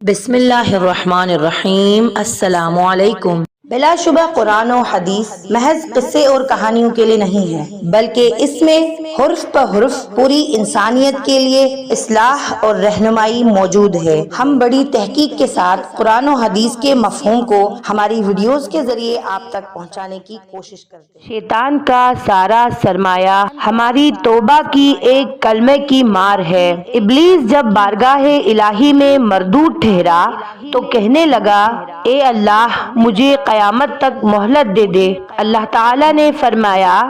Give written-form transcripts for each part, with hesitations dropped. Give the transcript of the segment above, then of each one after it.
بسم اللہ الرحمن الرحیم۔ السلام علیکم۔ بلا شبہ قرآن و حدیث محض قصے اور کہانیوں کے لیے نہیں ہے، بلکہ اس میں حرف پہ حرف پوری انسانیت کے لیے اصلاح اور رہنمائی موجود ہے۔ ہم بڑی تحقیق کے ساتھ قرآن و حدیث کے مفہوم کو ہماری ویڈیوز کے ذریعے آپ تک پہنچانے کی کوشش کرتے ہیں۔ شیطان کا سارا سرمایہ ہماری توبہ کی ایک کلمے کی مار ہے۔ ابلیس جب بارگاہ الہی میں مردود ٹھہرا تو کہنے لگا، اے اللہ مجھے قیامت تک مہلت دے دے۔ اللہ تعالیٰ نے فرمایا،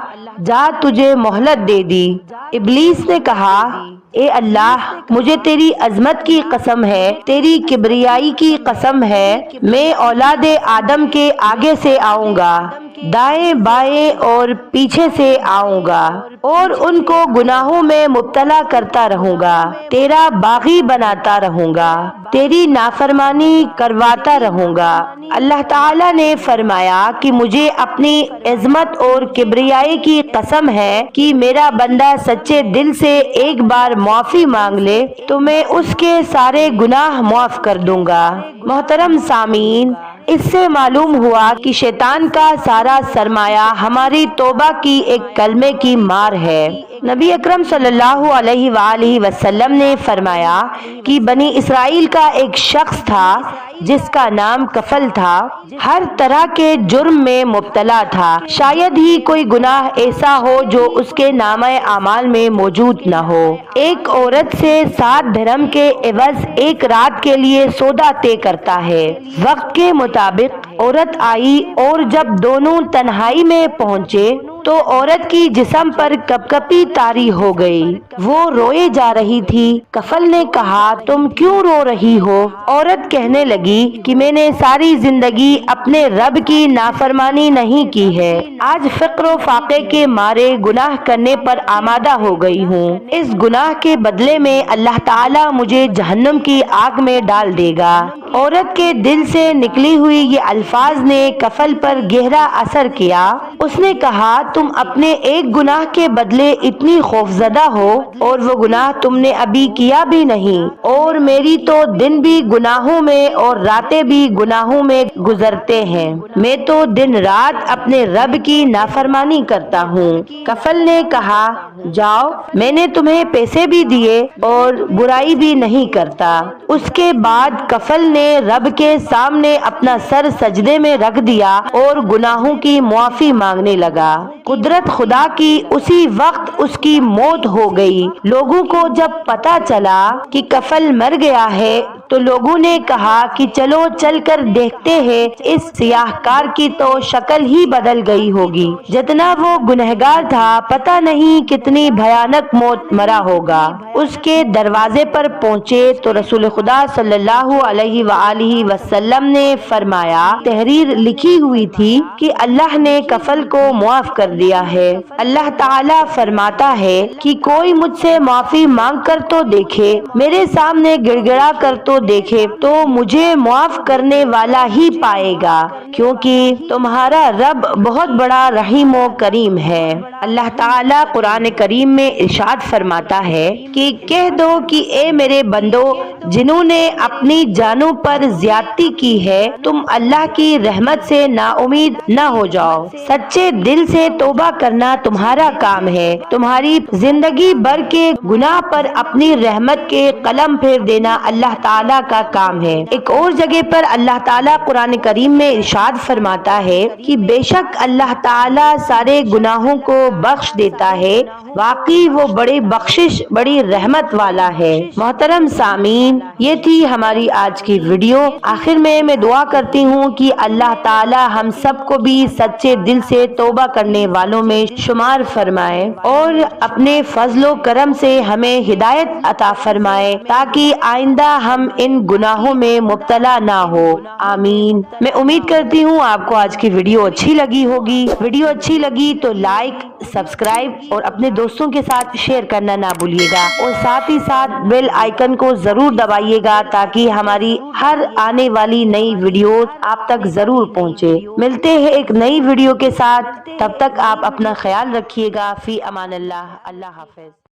جا تجھے مہلت دے دی۔ ابلیس نے کہا، اے اللہ مجھے تیری عظمت کی قسم ہے، تیری کبریائی کی قسم ہے، میں اولاد آدم کے آگے سے آؤں گا، دائیں بائیں اور پیچھے سے آؤں گا اور ان کو گناہوں میں مبتلا کرتا رہوں گا، تیرا باغی بناتا رہوں گا، تیری نافرمانی کرواتا رہوں گا۔ اللہ تعالیٰ نے فرمایا کہ مجھے اپنی عظمت اور کبریائی کی قسم ہے کہ میرا بندہ سچے دل سے ایک بار معافی مانگ لے تو میں اس کے سارے گناہ معاف کر دوں گا۔ محترم سامعین، اس سے معلوم ہوا کہ شیطان کا سارا سرمایہ ہماری توبہ کی ایک کلمے کی مار ہے۔ نبی اکرم صلی اللہ علیہ وآلہ وسلم نے فرمایا کہ بنی اسرائیل کا ایک شخص تھا جس کا نام کفل تھا، ہر طرح کے جرم میں مبتلا تھا، شاید ہی کوئی گناہ ایسا ہو جو اس کے نامہ اعمال میں موجود نہ ہو۔ ایک عورت سے 7 درہم کے عوض ایک رات کے لیے سودا طے کرتا ہے۔ وقت کے مطابق عورت آئی اور جب دونوں تنہائی میں پہنچے تو عورت کی جسم پر کپکپی طاری ہو گئی، وہ روئے جا رہی تھی۔ کفل نے کہا، تم کیوں رو رہی ہو؟ عورت کہنے لگی کہ میں نے ساری زندگی اپنے رب کی نافرمانی نہیں کی ہے، آج فقر و فاقے کے مارے گناہ کرنے پر آمادہ ہو گئی ہوں، اس گناہ کے بدلے میں اللہ تعالیٰ مجھے جہنم کی آگ میں ڈال دے گا۔ عورت کے دل سے نکلی ہوئی یہ الفاظ نے کفل پر گہرا اثر کیا۔ اس نے کہا، تم اپنے ایک گناہ کے بدلے اتنی خوفزدہ ہو اور وہ گناہ تم نے ابھی کیا بھی نہیں، اور میری تو دن بھی گناہوں میں اور راتیں بھی گناہوں میں گزرتے ہیں، میں تو دن رات اپنے رب کی نافرمانی کرتا ہوں۔ کفل نے کہا، جاؤ میں نے تمہیں پیسے بھی دیے اور برائی بھی نہیں کرتا۔ اس کے بعد کفل نے رب کے سامنے اپنا سر سجدے میں رکھ دیا اور گناہوں کی معافی مانگنے لگا۔ قدرت خدا کی اسی وقت اس کی موت ہو گئی۔ لوگوں کو جب پتہ چلا کہ کفل مر گیا ہے تو لوگوں نے کہا کہ چلو چل کر دیکھتے ہیں، اس سیاہ کار کی تو شکل ہی بدل گئی ہوگی، جتنا وہ گنہگار تھا پتہ نہیں کتنی بھیانک موت مرا ہوگا۔ اس کے دروازے پر پہنچے تو رسول خدا صلی اللہ علیہ وآلہ وسلم نے فرمایا، تحریر لکھی ہوئی تھی کہ اللہ نے کفل کو معاف کر دیا ہے۔ اللہ تعالیٰ فرماتا ہے کہ کوئی مجھ سے معافی مانگ کر تو دیکھے، میرے سامنے گڑ گڑا کر تو دیکھے تو مجھے معاف کرنے والا ہی پائے گا، کیونکہ تمہارا رب بہت بڑا رحیم و کریم ہے۔ اللہ تعالیٰ قرآن کریم میں ارشاد فرماتا ہے کہ کہہ دو کہ اے میرے بندو، جنہوں نے اپنی جانوں پر زیادتی کی ہے، تم اللہ کی رحمت سے نا امید نہ ہو جاؤ، سچے دل سے توبہ کرنا تمہارا کام ہے، تمہاری زندگی بھر کے گناہ پر اپنی رحمت کے قلم پھیر دینا اللہ تعالیٰ کا کام ہے۔ ایک اور جگہ پر اللہ تعالیٰ قرآن کریم میں ارشاد فرماتا ہے کہ بے شک اللہ تعالیٰ سارے گناہوں کو بخش دیتا ہے، واقعی وہ بڑی بخشش بڑی رحمت والا ہے۔ محترم سامعین، یہ تھی ہماری آج کی ویڈیو۔ آخر میں دعا کرتی ہوں کہ اللہ تعالیٰ ہم سب کو بھی سچے دل سے توبہ کرنے والوں میں شمار فرمائے اور اپنے فضل و کرم سے ہمیں ہدایت عطا فرمائے تاکہ آئندہ ہم ان گناہوں میں مبتلا نہ ہو، آمین۔ میں امید کرتی ہوں آپ کو آج کی ویڈیو اچھی لگی ہوگی۔ ویڈیو اچھی لگی تو لائک، سبسکرائب اور اپنے دوستوں کے ساتھ شیئر کرنا نہ بھولیے گا، اور ساتھ ہی ساتھ بیل آئیکن کو ضرور دبائیے گا تاکہ ہماری ہر آنے والی نئی ویڈیو آپ تک ضرور پہنچے۔ ملتے ہیں ایک نئی ویڈیو کے ساتھ، تب تک آپ اپنا خیال رکھیے گا۔ فی امان اللہ، اللہ حافظ۔